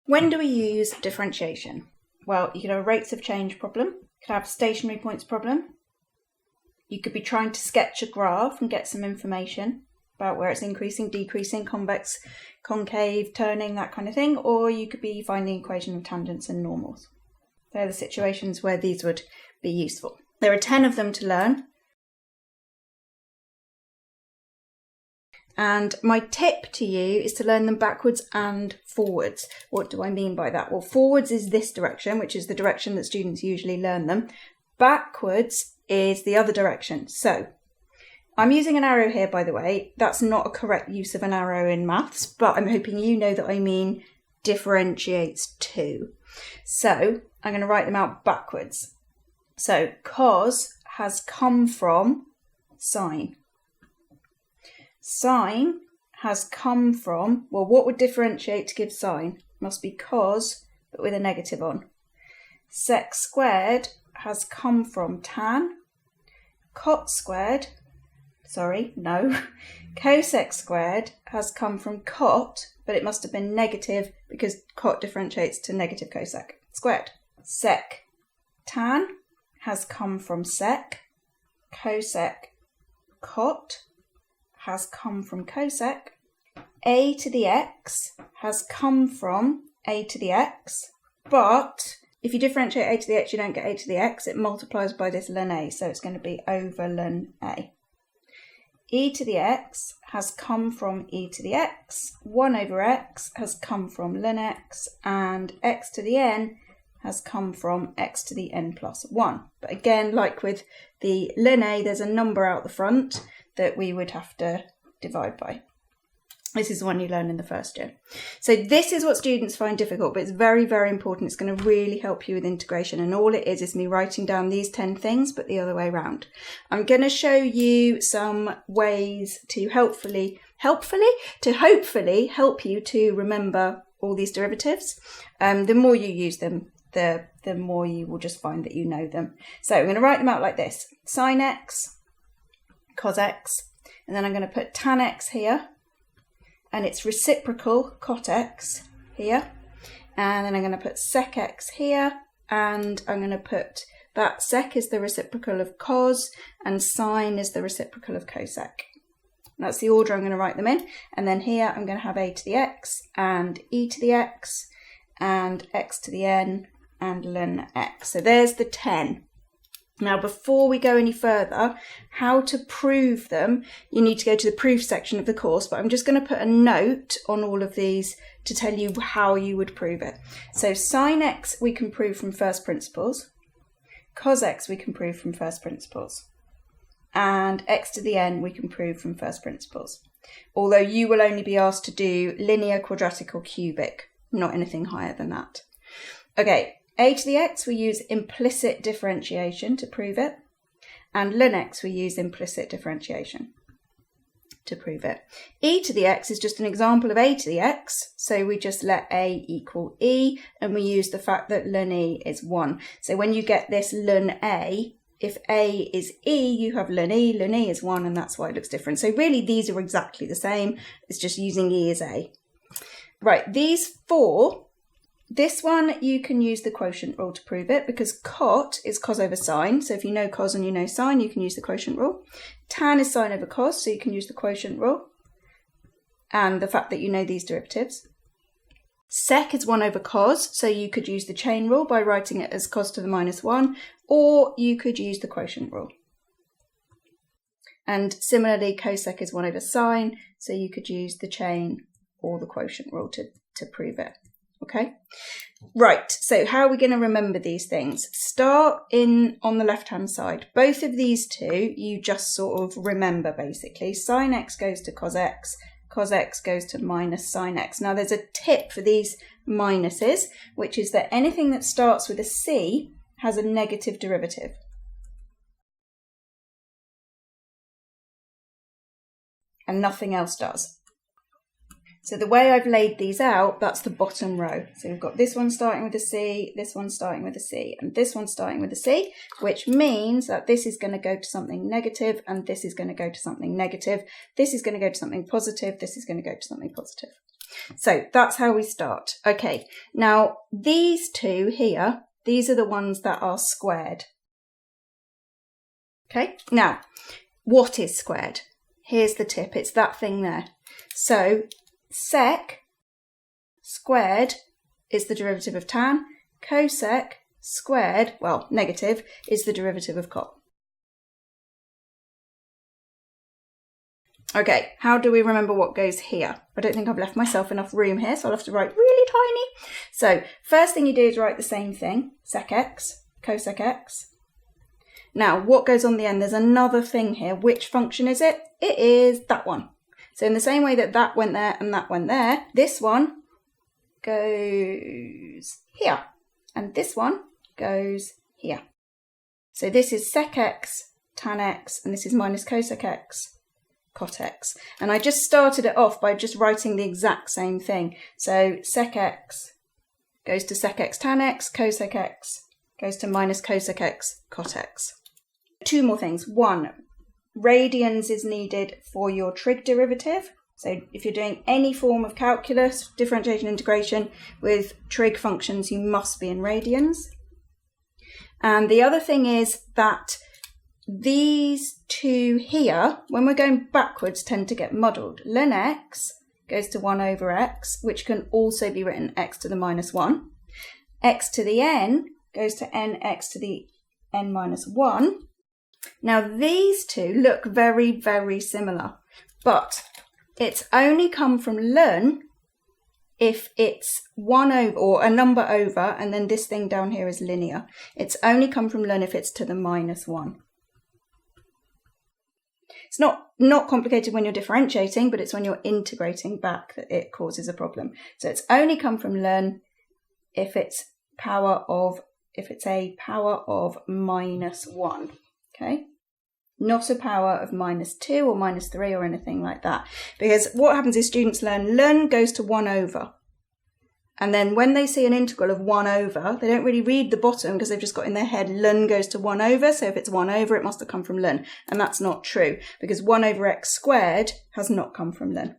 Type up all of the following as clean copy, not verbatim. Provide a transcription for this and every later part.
When do we use differentiation? Well, you could have a rates of change problem, you could have a stationary points problem, you could be trying to sketch a graph and get some information about where it's increasing, decreasing, convex, concave, turning, that kind of thing, or you could be finding the equation of tangents and normals. They're the situations where these would be useful. There are 10 of them to learn. And my tip to you is to learn them backwards and forwards. What do I mean by that? Well, forwards is this direction, which is the direction that students usually learn them. Backwards is the other direction. So I'm using an arrow here, by the way. That's not a correct use of an arrow in maths, but I'm hoping you know that I mean differentiates to. So I'm going to write them out backwards. So cos has come from sine. Sine has come from, well, what would differentiate to give sine? Must be cos, but with a negative on. Sec squared has come from tan. Cosec squared has come from cot, but it must have been negative because cot differentiates to negative cosec squared. Sec tan has come from sec. Cosec cot has come from cosec. A to the x has come from a to the x, but if you differentiate a to the x, you don't get a to the x. It multiplies by this ln a, so it's going to be over ln a. E to the x has come from e to the x. 1 over x has come from ln x, and x to the n has come from x to the n plus 1. But again, like with the ln a, there's a number out the front that we would have to divide by. This is the one you learn in the first year. So this is what students find difficult, but it's very, very important. It's going to really help you with integration. And all it is me writing down these 10 things, but the other way around. I'm going to show you some ways to hopefully help you to remember all these derivatives. The more you use them, the more you will just find that you know them. So I'm going to write them out like this. Sin x, cos x, and then I'm going to put tan x here, and its reciprocal cot x here, and then I'm going to put sec x here, and I'm going to put that sec is the reciprocal of cos, and sine is the reciprocal of cosec. And that's the order I'm going to write them in, and then here I'm going to have a to the x, and e to the x, and x to the n, and ln x. So there's the 10. Now, before we go any further, how to prove them, you need to go to the proof section of the course, but I'm just going to put a note on all of these to tell you how you would prove it. So sin x we can prove from first principles, cos x we can prove from first principles, and x to the n we can prove from first principles. Although you will only be asked to do linear, quadratic or cubic, not anything higher than that. Okay. A to the x, we use implicit differentiation to prove it, and ln x, we use implicit differentiation to prove it. E to the x is just an example of a to the x, so we just let a equal e, and we use the fact that ln e is 1. So when you get this ln a, if a is e, you have ln e is 1, and that's why it looks different. So really these are exactly the same, it's just using e as a. Right, these 4, this one, you can use the quotient rule to prove it because cot is cos over sine. So if you know cos and you know sine, you can use the quotient rule. Tan is sine over cos, so you can use the quotient rule. And the fact that you know these derivatives. Sec is 1 over cos, so you could use the chain rule by writing it as cos to the minus 1, or you could use the quotient rule. And similarly, cosec is 1 over sine, so you could use the chain or the quotient rule to prove it. Okay, right, so how are we going to remember these things? Start on the left-hand side. Both of these two, you just sort of remember basically. Sin x goes to cos x goes to minus sin x. Now there's a tip for these minuses, which is that anything that starts with a c has a negative derivative. And nothing else does. So the way I've laid these out, that's the bottom row. So we've got this one starting with a C, this one starting with a C, and this one starting with a C, which means that this is going to go to something negative, and this is going to go to something negative. This is going to go to something positive, this is going to go to something positive. So that's how we start. Okay, now these two here, these are the ones that are squared. Okay, now what is squared? Here's the tip, it's that thing there. So sec squared is the derivative of tan, cosec squared, well, negative, is the derivative of cot. Okay, how do we remember what goes here? I don't think I've left myself enough room here, so I'll have to write really tiny. So first thing you do is write the same thing, sec x, cosec x. Now, what goes on the end? There's another thing here. Which function is it? It is that one. So in the same way that that went there and that went there, this one goes here. And this one goes here. So this is sec x, tan x, and this is minus cosec x, cot x. And I just started it off by just writing the exact same thing. So sec x goes to sec x tan x, cosec x goes to minus cosec x, cot x. Two more things. One, radians is needed for your trig derivative. So if you're doing any form of calculus, differentiation, integration with trig functions, you must be in radians. And the other thing is that these two here, when we're going backwards, tend to get muddled. Ln x goes to 1 over x, which can also be written x to the minus 1. X to the n goes to nx to the n minus 1. Now these two look very, very similar, but it's only come from ln if it's 1 over, or a number over, and then this thing down here is linear. It's only come from ln if it's to the minus 1. It's not complicated when you're differentiating, but it's when you're integrating back that it causes a problem. So it's only come from ln if it's a power of minus 1. Okay, not a power of minus 2 or minus 3 or anything like that. Because what happens is students learn ln goes to 1 over. And then when they see an integral of 1 over, they don't really read the bottom because they've just got in their head ln goes to 1 over. So if it's 1 over, it must have come from ln. And that's not true because 1 over x squared has not come from ln.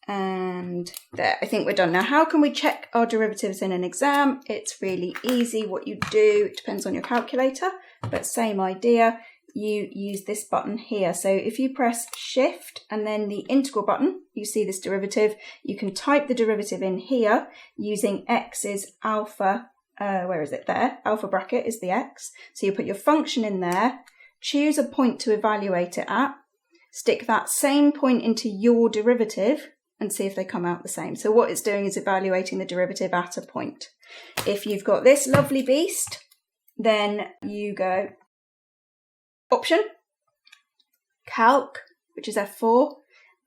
And there, I think we're done. Now, how can we check our derivatives in an exam? It's really easy. What you do, it depends on your calculator, but same idea. You use this button here. So if you press shift and then the integral button, you see this derivative. You can type the derivative in here using x's alpha, where is it there? Alpha bracket is the x. So you put your function in there, choose a point to evaluate it at, stick that same point into your derivative, and see if they come out the same. So what it's doing is evaluating the derivative at a point. If you've got this lovely beast, then you go option, calc, which is F4,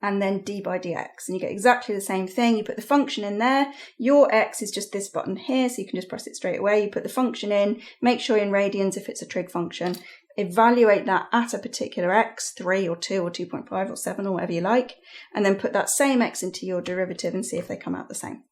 and then d by dx. And you get exactly the same thing. You put the function in there. Your x is just this button here, so you can just press it straight away. You put the function in, make sure you're in radians if it's a trig function. Evaluate that at a particular x, 3 or 2 or 2.5 or 7 or whatever you like, and then put that same x into your derivative and see if they come out the same.